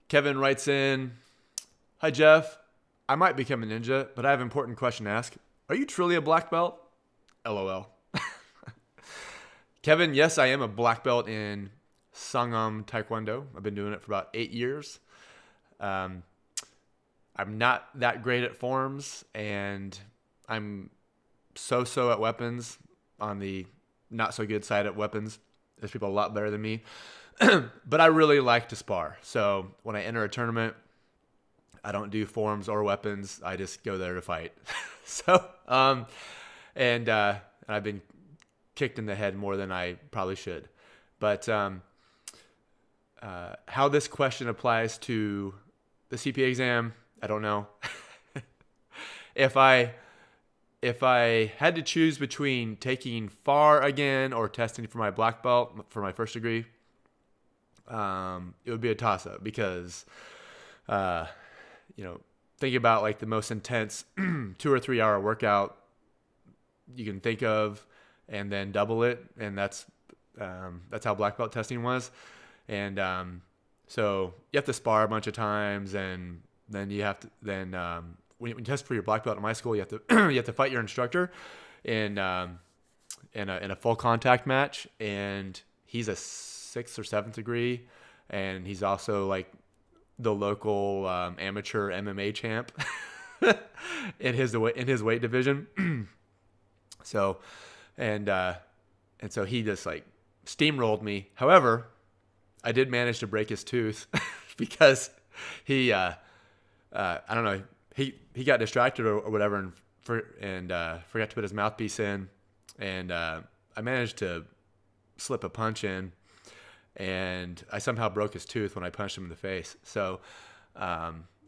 Kevin writes in, "Hi Jeff, I might become a ninja, but I have an important question to ask. Are you truly a black belt? LOL." Kevin, yes, I am a black belt in Sangam Taekwondo. I've been doing it for about 8 years. Um, I'm not that great at forms, and I'm so-so at weapons, on the not so good side at weapons. There's people a lot better than me. But I really like to spar. So when I enter a tournament, I don't do forms or weapons. I just go there to fight. so, and I've been kicked in the head more than I probably should. But how this question applies to the CPA exam, I don't know. If I had to choose between taking FAR again or testing for my black belt for my first degree, it would be a toss-up because, think about like the most intense 2 or 3 hour workout you can think of, and then double it, and that's how black belt testing was. And so you have to spar a bunch of times, and then you have to when you test for your black belt in my school, you have to you have to fight your instructor in a full contact match, and he's a 6th or 7th degree, and he's also like the local amateur MMA champ in his weight division. So and so he just like steamrolled me. However, I did manage to break his tooth because he I don't know, he got distracted or whatever, and forgot to put his mouthpiece in, and I managed to slip a punch in, and I somehow broke his tooth when I punched him in the face. So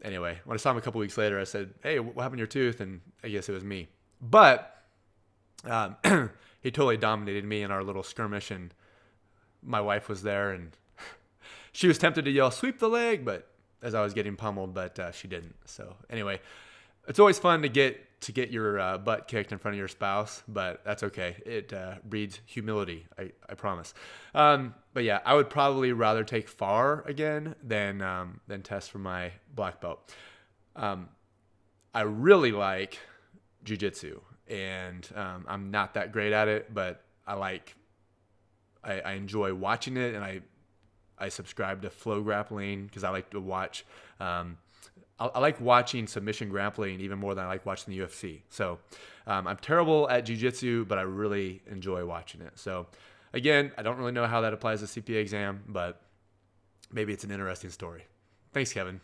anyway, when I saw him a couple weeks later, I said, "Hey, what happened to your tooth?" And I guess it was me. But he totally dominated me in our little skirmish, and my wife was there, and she was tempted to yell, "Sweep the leg," but as I was getting pummeled, but she didn't. So anyway, it's always fun to get your butt kicked in front of your spouse, but that's okay. It breeds humility, I promise. But yeah, I would probably rather take FAR again than test for my black belt. I really like jiu-jitsu, and I'm not that great at it, but I enjoy watching it, and I subscribe to Flow Grappling because I like to watch. I like watching submission grappling even more than I like watching the UFC. So I'm terrible at jiu-jitsu, but I really enjoy watching it. So again, I don't really know how that applies to the CPA exam, but maybe it's an interesting story. Thanks, Kevin.